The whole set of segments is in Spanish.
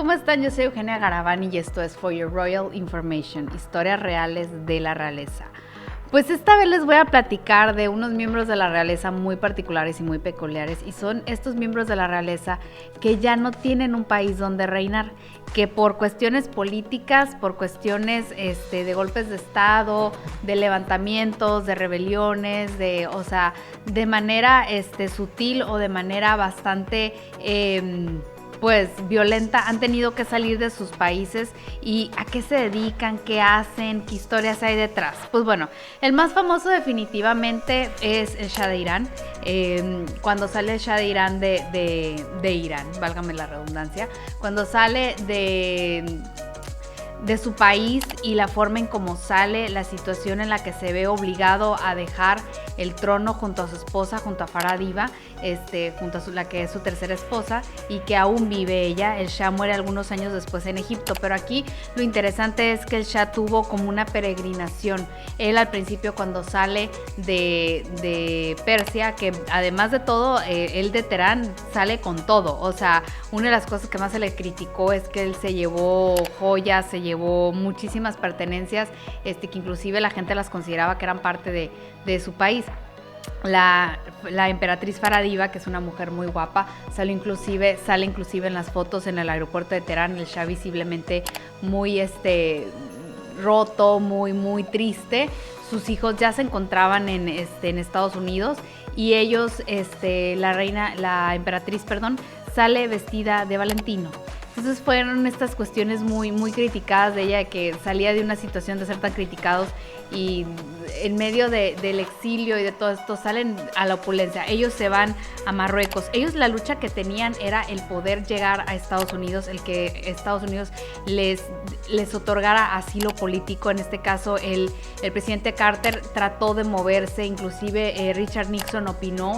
¿cómo están? Yo soy Eugenia Garavani y esto es For Your Royal Information, historias reales de la realeza. Pues esta vez les voy a platicar de unos miembros de la realeza muy particulares y muy peculiares, y son estos miembros de la realeza que ya no tienen un país donde reinar, que por cuestiones políticas, por cuestiones de golpes de estado, de levantamientos, de rebeliones, de manera sutil o de manera bastante violenta, han tenido que salir de sus países. ¿Y a qué se dedican? ¿Qué hacen? ¿Qué historias hay detrás? Pues bueno, el más famoso definitivamente es el Shah de Irán. Cuando sale el Shah de Irán de Irán, válgame la redundancia, cuando sale de su país y la forma en cómo sale, la situación en la que se ve obligado a dejar el trono junto a su esposa, junto a Farah Diva, junto a la que es su tercera esposa y que aún vive ella. El Shah muere algunos años después en Egipto, pero aquí lo interesante es que el Shah tuvo como una peregrinación. Él al principio, cuando sale de Persia, que además de todo, él de Teherán sale con todo. O sea, una de las cosas que más se le criticó es que él se llevó joyas, se llevó muchísimas pertenencias, que inclusive la gente las consideraba que eran parte de su país. La emperatriz Farah Diva, que es una mujer muy guapa, sale inclusive en las fotos en el aeropuerto de Teherán, el Shah visiblemente muy roto, muy triste. Sus hijos ya se encontraban en Estados Unidos y ellos, la emperatriz, sale vestida de Valentino. Entonces fueron estas cuestiones muy criticadas de ella, que salía de una situación de ser tan criticados y en medio del exilio y de todo esto salen a la opulencia. Ellos se van a Marruecos. Ellos, la lucha que tenían era el poder llegar a Estados Unidos, el que Estados Unidos les otorgara asilo político. En este caso el presidente Carter trató de moverse, inclusive Richard Nixon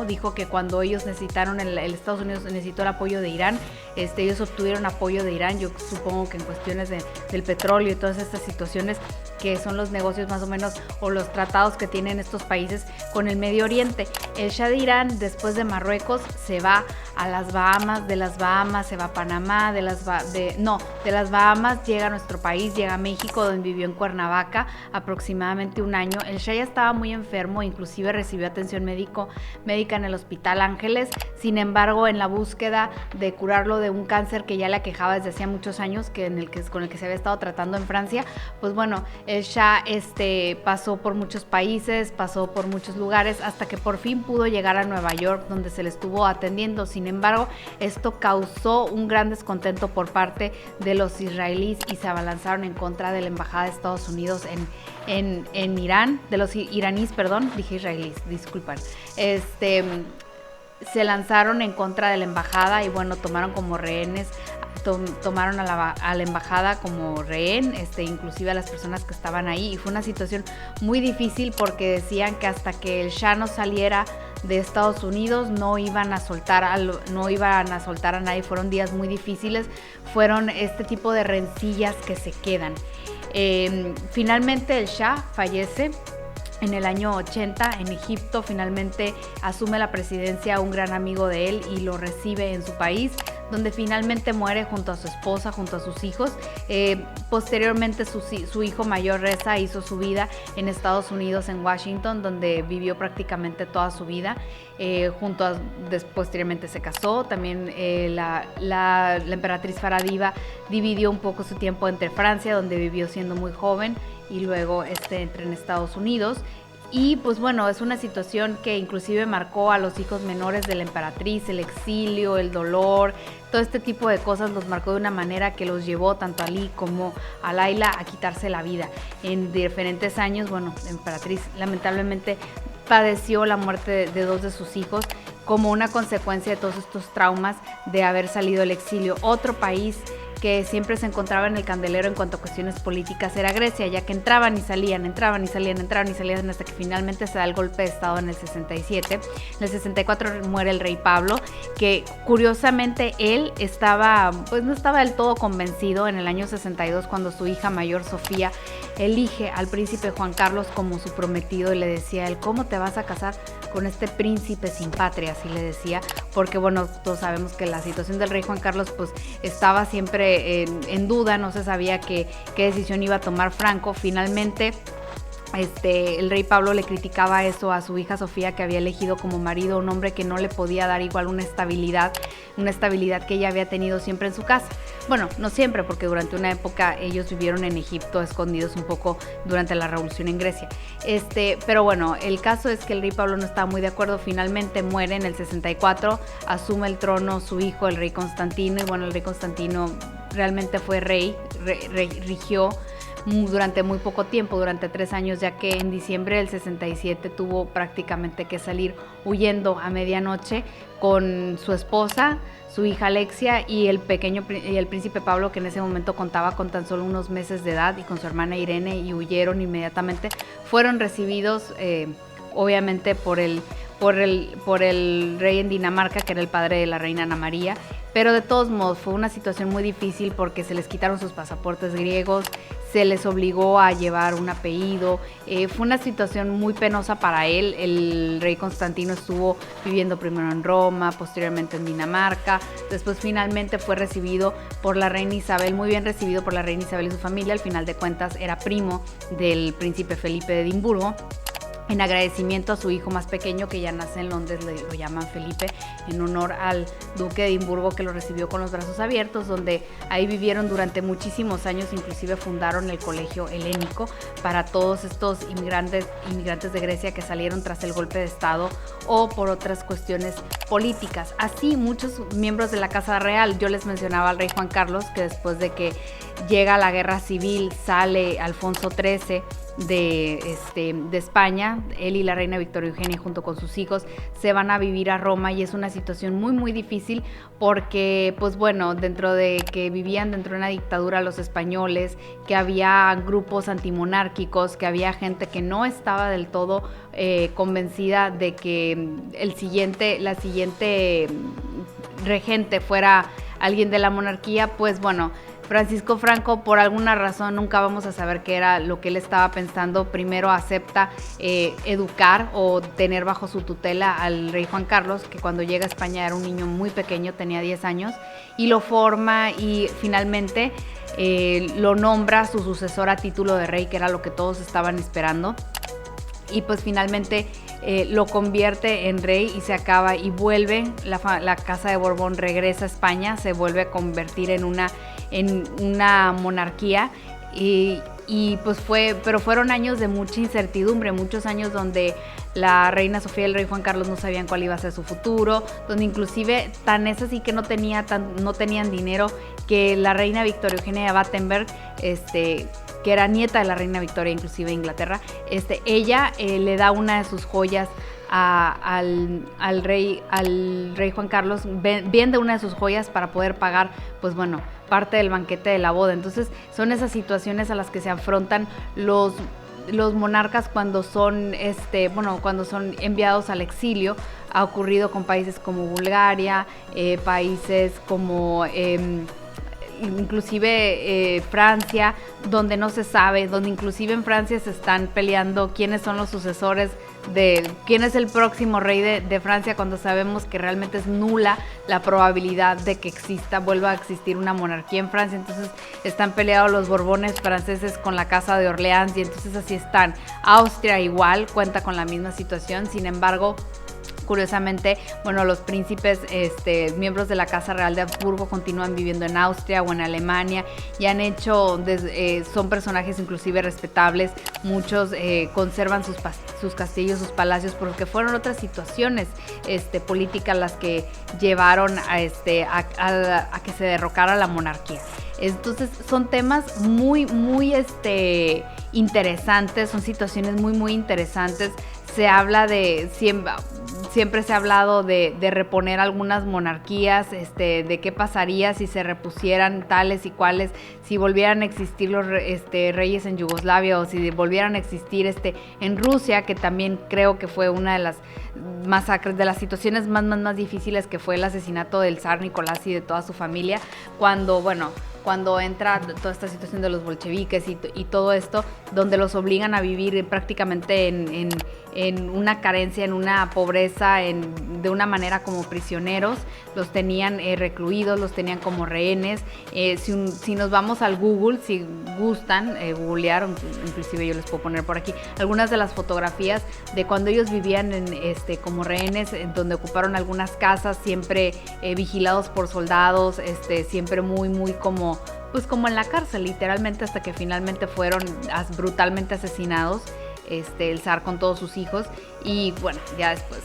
dijo que cuando ellos necesitaron, el Estados Unidos necesitó el apoyo de Irán, ellos obtuvieron apoyo de Irán. Yo supongo que en cuestiones del petróleo y todas estas situaciones que son los negocios más o menos, o los tratados que tienen estos países con el Medio Oriente. El Shah de Irán, después de Marruecos, se va a las Bahamas, de las Bahamas se va a Panamá, de las Bahamas llega a nuestro país, llega a México, donde vivió en Cuernavaca aproximadamente un año. El Shah ya estaba muy enfermo, inclusive recibió atención médica en el Hospital Ángeles. Sin embargo, en la búsqueda de curarlo de un cáncer que ya le aquejaba desde hacía muchos años, con el que se había estado tratando en Francia, pues bueno, el Shah pasó por muchos países, pasó por muchos lugares, hasta que por fin pudo llegar a Nueva York, donde se le estuvo atendiendo. Sin embargo, esto causó un gran descontento por parte de los israelíes y se abalanzaron en contra de la embajada de Estados Unidos en Irán, de los iraníes, dije israelíes, disculpan. Se lanzaron en contra de la embajada y bueno, tomaron como rehenes, tomaron a la embajada como rehén, inclusive a las personas que estaban ahí, y fue una situación muy difícil porque decían que hasta que el Shah no saliera de Estados Unidos no iban a soltar a nadie. Fueron días muy difíciles, fueron este tipo de rencillas que se quedan. Finalmente el Shah fallece en el año 80 en Egipto. Finalmente asume la presidencia un gran amigo de él y lo recibe en su país, donde finalmente muere junto a su esposa, junto a sus hijos. Posteriormente su hijo mayor, Reza, hizo su vida en Estados Unidos, en Washington, donde vivió prácticamente toda su vida. Posteriormente se casó. También la emperatriz Farah Diva dividió un poco su tiempo entre Francia, donde vivió siendo muy joven, y luego entró en Estados Unidos. Y pues bueno, es una situación que inclusive marcó a los hijos menores de la emperatriz, el exilio, el dolor, todo este tipo de cosas los marcó de una manera que los llevó tanto a Ali como a Laila a quitarse la vida. En diferentes años, bueno, la emperatriz lamentablemente padeció la muerte de dos de sus hijos como una consecuencia de todos estos traumas de haber salido del exilio. Otro país que siempre se encontraba en el candelero en cuanto a cuestiones políticas era Grecia, ya que entraban y salían hasta que finalmente se da el golpe de estado en el 67. En el 64 muere el rey Pablo, que curiosamente él no estaba del todo convencido en el año 62, cuando su hija mayor Sofía elige al príncipe Juan Carlos como su prometido y le decía a él, ¿cómo te vas a casar con este príncipe sin patria? Así le decía, porque bueno, todos sabemos que la situación del rey Juan Carlos pues estaba siempre en duda, no se sabía qué decisión iba a tomar Franco. Finalmente el rey Pablo le criticaba eso a su hija Sofía, que había elegido como marido un hombre que no le podía dar igual una estabilidad que ella había tenido siempre en su casa. Bueno, no siempre, porque durante una época ellos vivieron en Egipto escondidos un poco durante la revolución en Grecia. Pero bueno, el caso es que el rey Pablo no estaba muy de acuerdo. Finalmente muere en el 64, asume el trono su hijo, el rey Constantino, y bueno, el rey Constantino realmente fue rigió durante muy poco tiempo, durante 3 años, ya que en diciembre del 67 tuvo prácticamente que salir huyendo a medianoche con su esposa, su hija Alexia y el príncipe Pablo, que en ese momento contaba con tan solo unos meses de edad, y con su hermana Irene, y huyeron inmediatamente. Fueron recibidos obviamente por el rey en Dinamarca, que era el padre de la reina Ana María, pero de todos modos fue una situación muy difícil porque se les quitaron sus pasaportes griegos, se les obligó a llevar un apellido, fue una situación muy penosa para él. El rey Constantino estuvo viviendo primero en Roma, posteriormente en Dinamarca, después finalmente fue recibido por la reina Isabel, muy bien recibido por la reina Isabel y su familia. Al final de cuentas era primo del príncipe Felipe de Edimburgo. En agradecimiento a su hijo más pequeño, que ya nace en Londres, lo llaman Felipe, en honor al duque de Edimburgo, que lo recibió con los brazos abiertos, donde ahí vivieron durante muchísimos años. Inclusive fundaron el colegio helénico para todos estos inmigrantes de Grecia que salieron tras el golpe de estado o por otras cuestiones políticas. Así muchos miembros de la Casa Real. Yo les mencionaba al rey Juan Carlos, que después de que llega la guerra civil, sale Alfonso XIII de España. Él y la reina Victoria Eugenia, junto con sus hijos, se van a vivir a Roma, y es una situación muy muy difícil porque pues bueno, dentro de que vivían dentro de una dictadura los españoles, que había grupos antimonárquicos, que había gente que no estaba del todo convencida de que la siguiente regente fuera alguien de la monarquía. Pues bueno, Francisco Franco, por alguna razón, nunca vamos a saber qué era lo que él estaba pensando, primero acepta educar o tener bajo su tutela al rey Juan Carlos, que cuando llega a España era un niño muy pequeño, tenía 10 años, y lo forma, y finalmente lo nombra su sucesor a título de rey, que era lo que todos estaban esperando. Y pues finalmente lo convierte en rey, y se acaba, y vuelve, la Casa de Borbón regresa a España, se vuelve a convertir en una monarquía, y pues pero fueron años de mucha incertidumbre, muchos años donde la reina Sofía y el rey Juan Carlos no sabían cuál iba a ser su futuro, donde inclusive tan es así que no tenían dinero, que la reina Victoria Eugenia de Battenberg, que era nieta de la reina Victoria, inclusive de Inglaterra, ella le da una de sus joyas al rey Juan Carlos, vende una de sus joyas para poder pagar, pues bueno, parte del banquete de la boda. Entonces son esas situaciones a las que se afrontan los monarcas cuando son enviados al exilio. Ha ocurrido con países como Bulgaria, países como inclusive Francia, donde no se sabe, donde inclusive en Francia se están peleando quiénes son los sucesores de quién es el próximo rey de Francia, cuando sabemos que realmente es nula la probabilidad de que vuelva a existir una monarquía en Francia. Entonces están peleados los Borbones franceses con la Casa de Orleans, y entonces así están. Austria igual cuenta con la misma situación. Sin embargo, curiosamente, bueno, los príncipes, miembros de la Casa Real de Habsburgo, continúan viviendo en Austria o en Alemania, y han hecho, son personajes inclusive respetables. Muchos conservan sus castillos, sus palacios, porque fueron otras situaciones políticas las que llevaron a que se derrocara la monarquía. Entonces son temas muy, muy interesantes, son situaciones muy, muy interesantes. Se habla siempre se ha hablado de reponer algunas monarquías, de qué pasaría si se repusieran tales y cuales, si volvieran a existir los reyes en Yugoslavia, o si volvieran a existir en Rusia, que también creo que fue una de las masacres, de las situaciones más difíciles, que fue el asesinato del zar Nicolás y de toda su familia, cuando, bueno, cuando entra toda esta situación de los bolcheviques y todo esto, donde los obligan a vivir prácticamente en una carencia, en una pobreza, de una manera como prisioneros, los tenían recluidos, los tenían como rehenes. Si nos vamos al Google, si gustan googlear, inclusive yo les puedo poner por aquí algunas de las fotografías de cuando ellos vivían como rehenes, donde ocuparon algunas casas, siempre vigilados por soldados, siempre muy como en la cárcel, literalmente, hasta que finalmente fueron brutalmente asesinados. El zar con todos sus hijos. Y bueno, ya después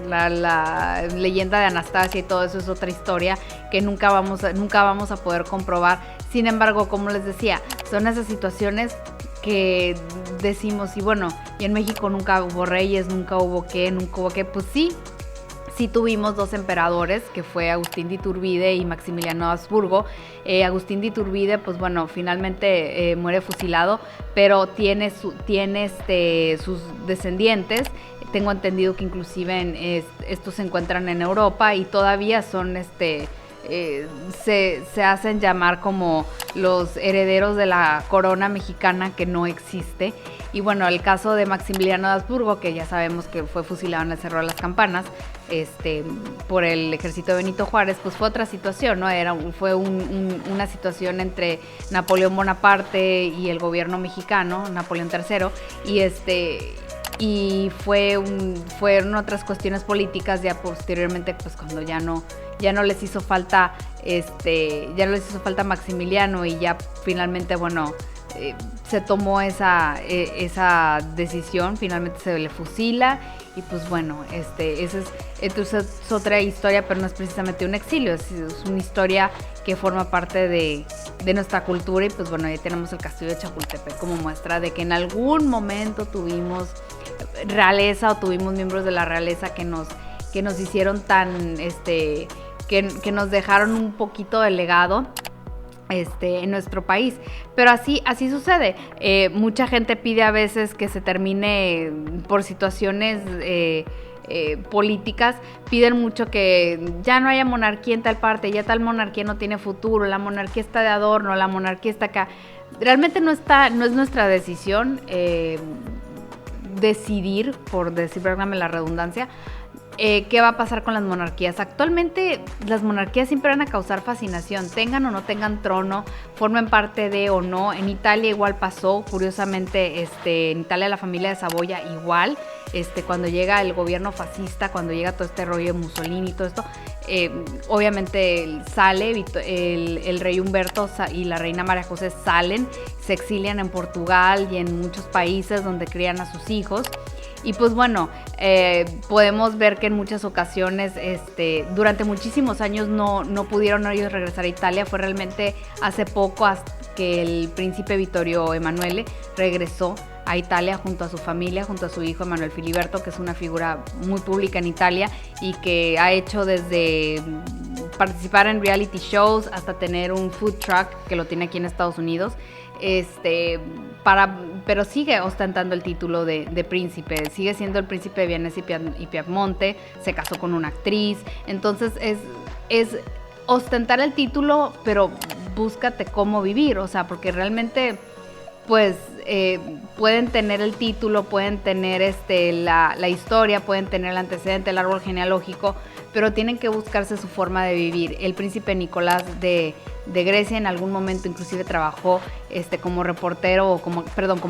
la leyenda de Anastasia y todo eso es otra historia que nunca vamos a poder comprobar. Sin embargo, como les decía, son esas situaciones que decimos, y bueno, y en México nunca hubo reyes, nunca hubo qué, pues sí tuvimos dos emperadores, que fue Agustín de Iturbide y Maximiliano de Habsburgo. Agustín de Iturbide, pues bueno, finalmente muere fusilado, pero tiene sus descendientes. Tengo entendido que inclusive estos se encuentran en Europa y todavía son se hacen llamar como los herederos de la corona mexicana, que no existe. Y bueno, el caso de Maximiliano de Habsburgo, que ya sabemos que fue fusilado en el Cerro de las Campanas por el ejército de Benito Juárez, pues fue otra situación, ¿no? Fue una situación entre Napoleón Bonaparte y el gobierno mexicano, Napoleón III, y fueron otras cuestiones políticas ya posteriormente, pues cuando ya no les hizo falta Maximiliano, y ya finalmente, bueno, se tomó esa decisión, finalmente se le fusila. Y pues bueno, entonces es otra historia, pero no es precisamente un exilio, es una historia que forma parte de nuestra cultura. Y pues bueno, ahí tenemos el castillo de Chapultepec como muestra de que en algún momento tuvimos realeza, o tuvimos miembros de la realeza que nos hicieron tan, que nos dejaron un poquito de legado en nuestro país. Pero así sucede. Mucha gente pide a veces que se termine por situaciones políticas, piden mucho que ya no haya monarquía en tal parte, ya tal monarquía no tiene futuro, la monarquía está de adorno, la monarquía está acá. Realmente no es nuestra decisión decidir, por decir, perdóname la redundancia, qué va a pasar con las monarquías. Actualmente las monarquías siempre van a causar fascinación, tengan o no tengan trono, formen parte de o no. En Italia igual pasó, curiosamente, en Italia la familia de Saboya igual, cuando llega el gobierno fascista, cuando llega todo este rollo de Mussolini y todo esto, obviamente sale el rey Humberto y la reina María José, salen, se exilian en Portugal y en muchos países donde crían a sus hijos. Y pues bueno, podemos ver que en muchas ocasiones, durante muchísimos años no pudieron ellos regresar a Italia. Fue realmente hace poco que el príncipe Vittorio Emanuele regresó a Italia junto a su familia, junto a su hijo Emanuel Filiberto, que es una figura muy pública en Italia y que ha hecho desde participar en reality shows hasta tener un food truck que lo tiene aquí en Estados Unidos. Pero sigue ostentando el título de príncipe, sigue siendo el príncipe de Venecia y Piamonte, se casó con una actriz. Entonces es ostentar el título, pero búscate cómo vivir, o sea, porque realmente pues pueden tener el título, pueden tener la historia, pueden tener el antecedente, el árbol genealógico, pero tienen que buscarse su forma de vivir. El príncipe Nicolás de Grecia en algún momento inclusive trabajó como reportero, o como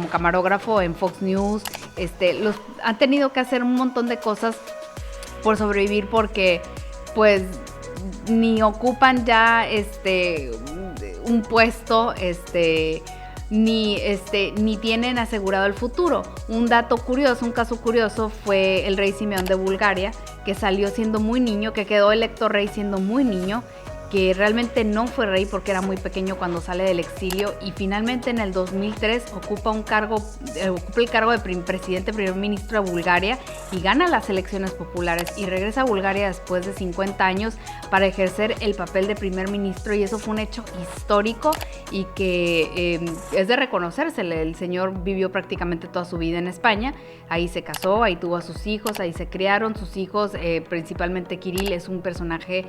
camarógrafo en Fox News. Han tenido que hacer un montón de cosas por sobrevivir, porque pues ni ocupan ya un puesto, ni tienen asegurado el futuro. Un caso curioso fue el rey Simeón de Bulgaria, que salió siendo muy niño, que quedó electo rey siendo muy niño, que realmente no fue rey porque era muy pequeño cuando sale del exilio, y finalmente en el 2003 ocupa el cargo de presidente, primer ministro de Bulgaria, y gana las elecciones populares y regresa a Bulgaria después de 50 años para ejercer el papel de primer ministro. Y eso fue un hecho histórico y que es de reconocerse. El señor vivió prácticamente toda su vida en España, ahí se casó, ahí tuvo a sus hijos, ahí se criaron sus hijos, principalmente Kirill es un personaje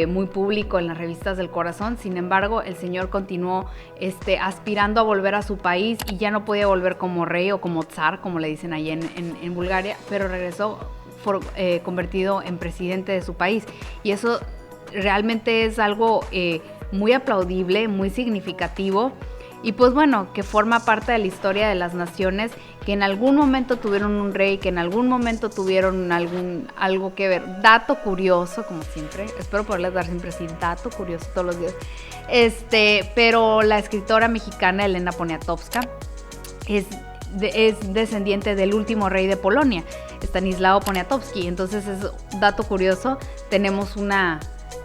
muy público público en las revistas del corazón. Sin embargo, el señor continuó aspirando a volver a su país y ya no podía volver como rey o como zar, como le dicen ahí en Bulgaria, pero regresó convertido en presidente de su país. Y eso realmente es algo muy aplaudible, muy significativo. Y pues bueno, que forma parte de la historia de las naciones que en algún momento tuvieron un rey, que en algún momento tuvieron algo que ver. Dato curioso, como siempre, espero poderles dar siempre así, dato curioso todos los días. Pero la escritora mexicana Elena Poniatowska es descendiente del último rey de Polonia, Stanislao Poniatowski. Entonces es dato curioso, tenemos una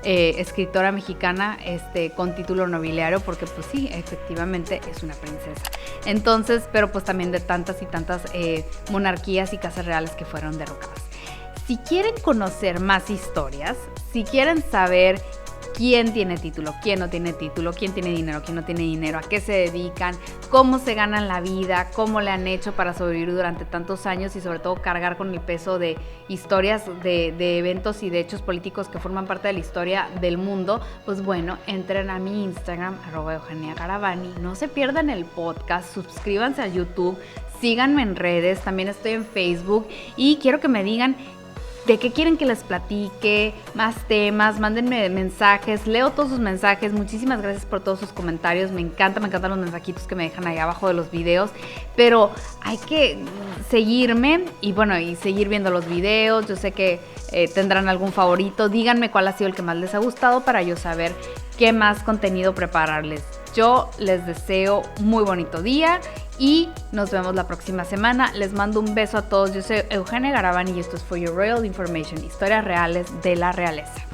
escritora mexicana con título nobiliario, porque pues sí, efectivamente es una princesa. Entonces, pero pues también de tantas y tantas monarquías y casas reales que fueron derrocadas. Si quieren conocer más historias, si quieren saber quién tiene título, quién no tiene título, quién tiene dinero, quién no tiene dinero, a qué se dedican, cómo se ganan la vida, cómo le han hecho para sobrevivir durante tantos años y sobre todo cargar con el peso de historias, de eventos y de hechos políticos que forman parte de la historia del mundo, pues bueno, entren a mi Instagram, @EugeniaGaravani, no se pierdan el podcast, suscríbanse a YouTube, síganme en redes, también estoy en Facebook y quiero que me digan de qué quieren que les platique, más temas, mándenme mensajes, leo todos sus mensajes, muchísimas gracias por todos sus comentarios, me encantan los mensajitos que me dejan ahí abajo de los videos, pero hay que seguirme y bueno, y seguir viendo los videos. Yo sé que tendrán algún favorito, díganme cuál ha sido el que más les ha gustado para yo saber qué más contenido prepararles. Yo les deseo muy bonito día y nos vemos la próxima semana. Les mando un beso a todos. Yo soy Eugenia Garavani y esto es For Your Royal Information, historias reales de la realeza.